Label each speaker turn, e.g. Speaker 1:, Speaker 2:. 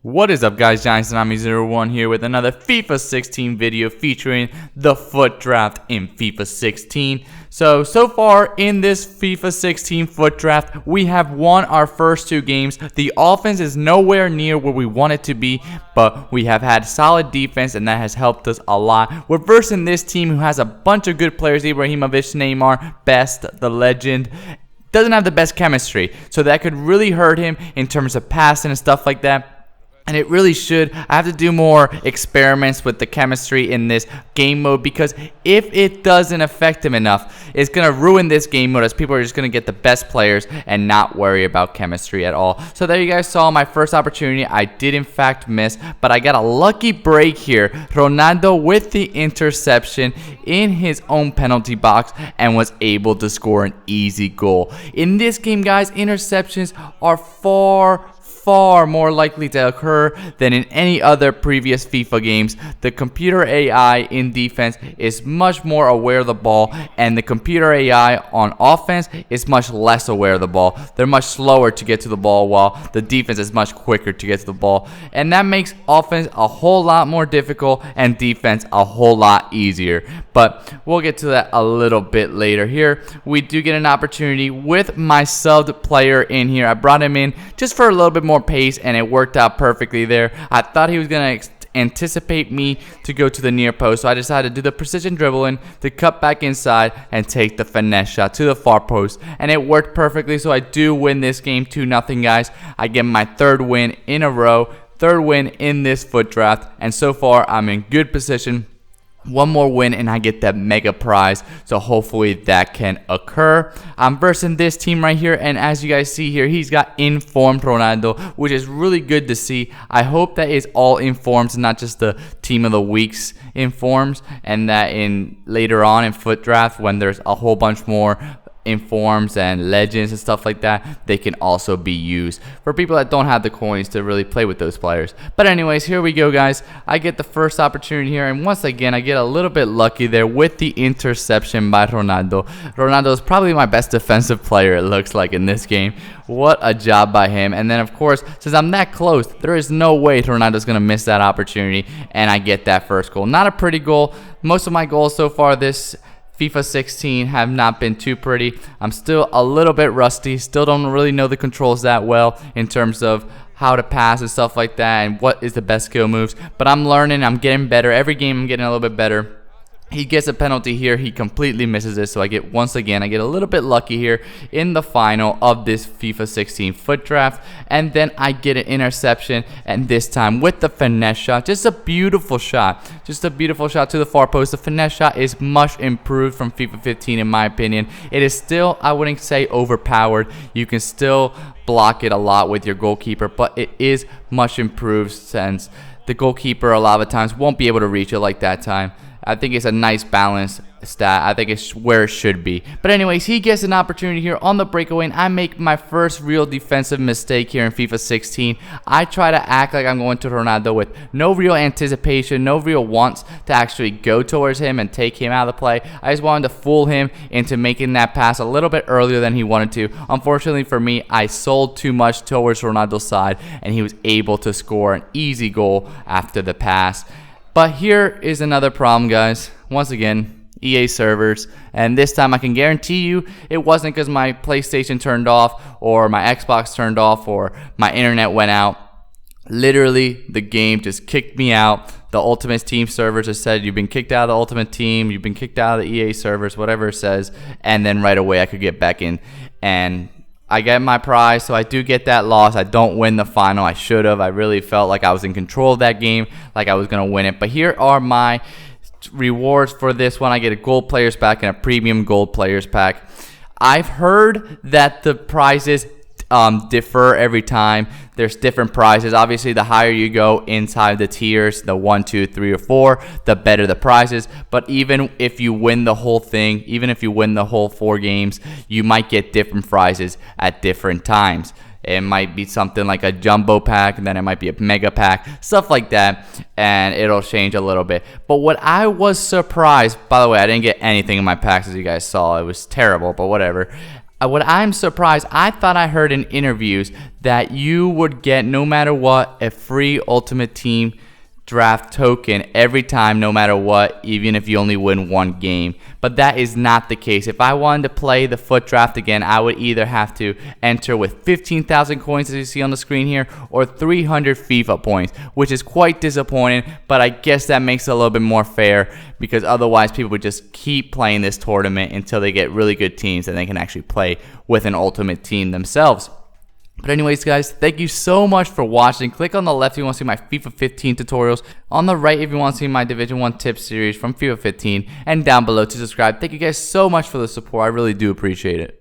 Speaker 1: What is up, guys? Giants01 here with another FIFA 16 video featuring the FUT Draft in FIFA 16. So far in this FIFA 16 FUT Draft, we have won our first two games. The offense is nowhere near where we want it to be, but we have had solid defense, and that has helped us a lot. We're versing this team who has a bunch of good players: Ibrahimovic, Neymar, Best, the legend. Doesn't have the best chemistry, so that could really hurt him in terms of passing and stuff like that. And it really should. I have to do more experiments with the chemistry in this game mode, because if it doesn't affect him enough, it's going to ruin this game mode, as people are just going to get the best players and not worry about chemistry at all. So there you guys saw my first opportunity. I did in fact miss, but I got a lucky break here. Ronaldo with the interception in his own penalty box and was able to score an easy goal. In this game, guys, interceptions are far more likely to occur than in any other previous FIFA games. The computer AI in defense is much more aware of the ball, and the computer AI on offense is much less aware of the ball. They're much slower to get to the ball, while the defense is much quicker to get to the ball, and that makes offense a whole lot more difficult and defense a whole lot easier. But we'll get to that a little bit later. Here we do get an opportunity with my subbed player in here. I brought him in just for a little bit more pace, and it worked out perfectly there. I thought he was going to anticipate me to go to the near post, so I decided to do the precision dribbling to cut back inside and take the finesse shot to the far post, and it worked perfectly. So I do win this game 2-0, guys. I get my third win in a row, third win in this FUT Draft, and so far I'm in good position. One more win and I get that mega prize, so hopefully that can occur. I'm versing this team right here, and as you guys see here, he's got informed Ronaldo, which is really good to see. I hope that is all informs and not just the team of the week's informs, and that in later on in FUT Draft, when there's a whole bunch more informs and legends and stuff like that, they can also be used for people that don't have the coins to really play with those players. But anyways, here we go, guys. I get the first opportunity here, and once again I get a little bit lucky there with the interception by Ronaldo. Ronaldo is probably my best defensive player, it looks like, in this game. What a job by him. And then of course, since I'm that close, there is no way Ronaldo's gonna miss that opportunity, and I get that first goal. Not a pretty goal. Most of my goals so far this FIFA 16 have not been too pretty. I'm still a little bit rusty, still don't really know the controls that well in terms of how to pass and stuff like that, and what is the best skill moves, but I'm learning, I'm getting better. Every game I'm getting a little bit better. He gets a penalty here, he completely misses it, so I get a little bit lucky here in the final of this FIFA 16 FUT Draft, and then I get an interception, and this time with the finesse shot. Just a beautiful shot to the far post. The finesse shot is much improved from FIFA 15 in my opinion. It is still, I wouldn't say overpowered. You can still block it a lot with your goalkeeper, but it is much improved, since the goalkeeper a lot of times won't be able to reach it like that time. I think it's a nice balance stat. I think it's where it should be. But anyways, he gets an opportunity here on the breakaway, and I make my first real defensive mistake here in FIFA 16. I try to act like I'm going to Ronaldo with no real anticipation, no real wants to actually go towards him and take him out of the play. I just wanted to fool him into making that pass a little bit earlier than he wanted to. Unfortunately for me, I sold too much towards Ronaldo's side, and he was able to score an easy goal after the pass. But here is another problem, guys. Once again, EA servers, and this time I can guarantee you it wasn't because my PlayStation turned off or my Xbox turned off or my internet went out. Literally, the game just kicked me out. The Ultimate Team servers just said, you've been kicked out of the Ultimate Team, you've been kicked out of the EA servers, whatever it says, and then right away I could get back in, and I get my prize. So I do get that loss. I don't win the final. I should have. I really felt like I was in control of that game, like I was going to win it. But here are my rewards for this one. I get a gold players pack and a premium gold players pack. I've heard that the prizes differ every time. There's different prizes. Obviously, the higher you go inside the tiers, the 1, 2, 3, or 4, the better the prizes. But even if you win the whole thing, even if you win the whole 4 games, you might get different prizes at different times. It might be something like a jumbo pack, and then it might be a mega pack, stuff like that, and it'll change a little bit. But what I was surprised, by the way, I didn't get anything in my packs, as you guys saw. It was terrible, but whatever. What I'm surprised, I thought I heard in interviews that you would get, no matter what, a free Ultimate Team draft token every time, no matter what, even if you only win one game. But that is not the case. If I wanted to play the FUT Draft again, I would either have to enter with 15,000 coins, as you see on the screen here, or 300 FIFA points, which is quite disappointing, but I guess that makes it a little bit more fair, because otherwise people would just keep playing this tournament until they get really good teams and they can actually play with an Ultimate Team themselves. But anyways, guys, thank you so much for watching. Click on the left if you want to see my FIFA 15 tutorials, on the right if you want to see my Division 1 tips series from FIFA 15, and down below to subscribe. Thank you guys so much for the support. I really do appreciate it.